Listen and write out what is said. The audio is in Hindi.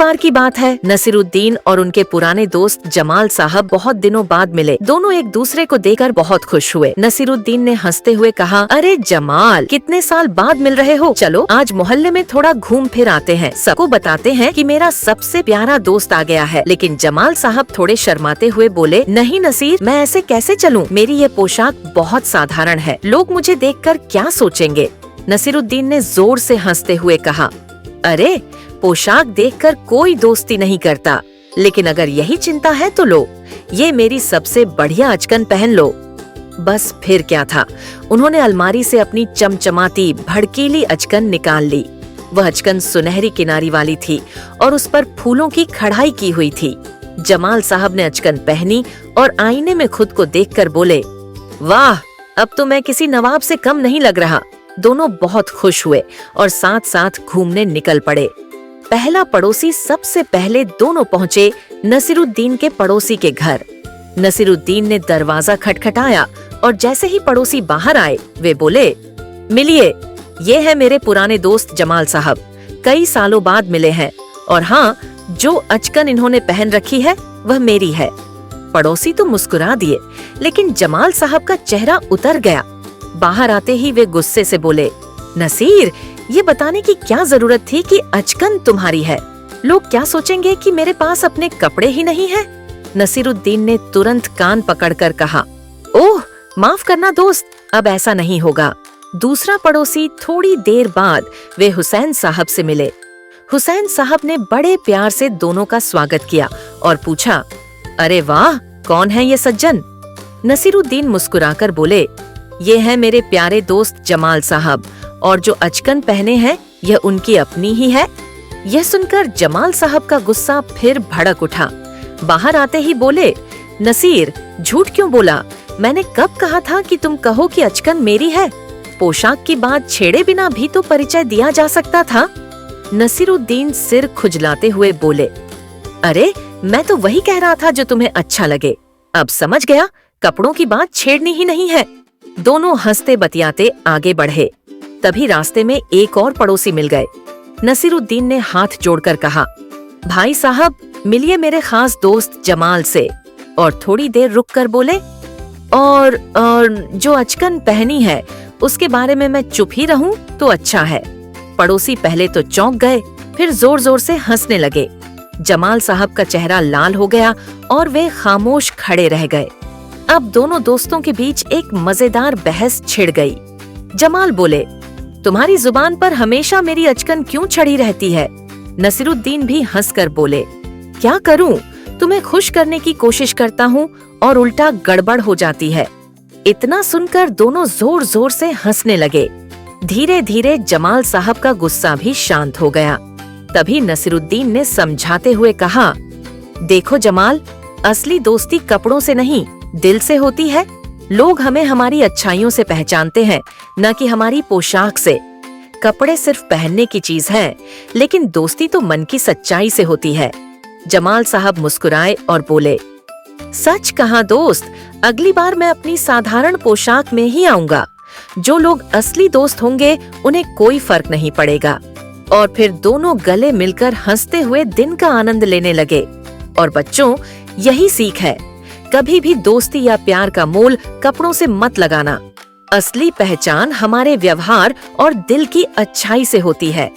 बार की बात है, नसीरुद्दीन और उनके पुराने दोस्त जमाल साहब बहुत दिनों बाद मिले। दोनों एक दूसरे को देखकर बहुत खुश हुए। नसीरुद्दीन ने हंसते हुए कहा, अरे जमाल, कितने साल बाद मिल रहे हो। चलो आज मोहल्ले में थोड़ा घूम फिर आते हैं, सबको बताते हैं कि मेरा सबसे प्यारा दोस्त आ गया है। लेकिन जमाल साहब थोड़े शर्माते हुए बोले, नहीं नसीर, मैं ऐसे कैसे चलूं? मेरी ये पोशाक बहुत साधारण है, लोग मुझे देखकर क्या सोचेंगे? नसीरुद्दीन ने जोर से हंसते हुए कहा, अरे पोशाक देखकर कोई दोस्ती नहीं करता, लेकिन अगर यही चिंता है तो लो, ये मेरी सबसे बढ़िया अचकन पहन लो। बस फिर क्या था, उन्होंने अलमारी से अपनी चमचमाती भड़कीली अचकन निकाल ली। वह अचकन सुनहरी किनारी वाली थी और उस पर फूलों की कढ़ाई की हुई थी। जमाल साहब ने अचकन पहनी और आईने में खुद को देखकर बोले, वाह, अब तो मैं किसी नवाब से कम नहीं लग रहा। दोनों बहुत खुश हुए और साथ साथ घूमने निकल पड़े। पहला पड़ोसी सबसे पहले दोनों पहुँचे नसीरुद्दीन के पड़ोसी के घर। नसीरुद्दीन ने दरवाजा खटखटाया और जैसे ही पड़ोसी बाहर आए, वे बोले, मिलिए, ये है मेरे पुराने दोस्त जमाल साहब, कई सालों बाद मिले हैं। और हाँ, जो अचकन इन्होंने पहन रखी है वह मेरी है। पड़ोसी तो मुस्कुरा दिए, लेकिन जमाल साहब का चेहरा उतर गया। बाहर आते ही वे गुस्से से बोले, नसीर, ये बताने की क्या जरूरत थी कि अचकन तुम्हारी है? लोग क्या सोचेंगे कि मेरे पास अपने कपड़े ही नहीं है? नसीरुद्दीन ने तुरंत कान पकड़कर कहा, ओह माफ करना दोस्त, अब ऐसा नहीं होगा। दूसरा पड़ोसी थोड़ी देर बाद वे हुसैन साहब से मिले। हुसैन साहब ने बड़े प्यार से दोनों का स्वागत किया और पूछा, अरे वाह, कौन है ये सज्जन? नसीरुद्दीन मुस्कुराकर बोले, ये है मेरे प्यारे दोस्त जमाल साहब, और जो अचकन पहने हैं यह उनकी अपनी ही है। यह सुनकर जमाल साहब का गुस्सा फिर भड़क उठा। बाहर आते ही बोले, नसीर, झूठ क्यों बोला? मैंने कब कहा था कि तुम कहो कि अचकन मेरी है? पोशाक की बात छेड़े बिना भी तो परिचय दिया जा सकता था। नसीरुद्दीन सिर खुजलाते हुए बोले, अरे मैं तो वही कह रहा था जो तुम्हें अच्छा लगे। अब समझ गया, कपड़ों की बात छेड़नी ही नहीं है। दोनों हंसते बतियाते आगे बढ़े। तभी रास्ते में एक और पड़ोसी मिल गए। नसीरुद्दीन ने हाथ जोड़कर कहा, भाई साहब, मिलिए मेरे खास दोस्त जमाल से। और थोड़ी देर रुककर बोले, और जो अचकन पहनी है उसके बारे में मैं चुप ही रहूं तो अच्छा है। पड़ोसी पहले तो चौंक गए, फिर जोर जोर से हंसने लगे। जमाल साहब का चेहरा लाल हो गया और वे खामोश खड़े रह गए। अब दोनों दोस्तों के बीच एक मजेदार बहस छिड़ गई। जमाल बोले, तुम्हारी जुबान पर हमेशा मेरी अचकन क्यों चढ़ी रहती है? नसीरुद्दीन भी हंसकर बोले, क्या करूं, तुम्हें खुश करने की कोशिश करता हूं और उल्टा गड़बड़ हो जाती है। इतना सुनकर दोनों जोर जोर से हंसने लगे। धीरे धीरे जमाल साहब का गुस्सा भी शांत हो गया। तभी नसीरुद्दीन ने समझाते हुए कहा, देखो जमाल, असली दोस्ती कपड़ों से नहीं, दिल से होती है। लोग हमें हमारी अच्छाइयों से पहचानते हैं, न कि हमारी पोशाक से। कपड़े सिर्फ पहनने की चीज है, लेकिन दोस्ती तो मन की सच्चाई से होती है। जमाल साहब मुस्कुराए और बोले, सच कहा दोस्त, अगली बार मैं अपनी साधारण पोशाक में ही आऊंगा। जो लोग असली दोस्त होंगे उन्हें कोई फर्क नहीं पड़ेगा। और फिर दोनों गले मिलकर हंसते हुए दिन का आनंद लेने लगे। और बच्चों, यही सीख है, कभी भी दोस्ती या प्यार का मोल कपड़ों से मत लगाना। असली पहचान हमारे व्यवहार और दिल की अच्छाई से होती है।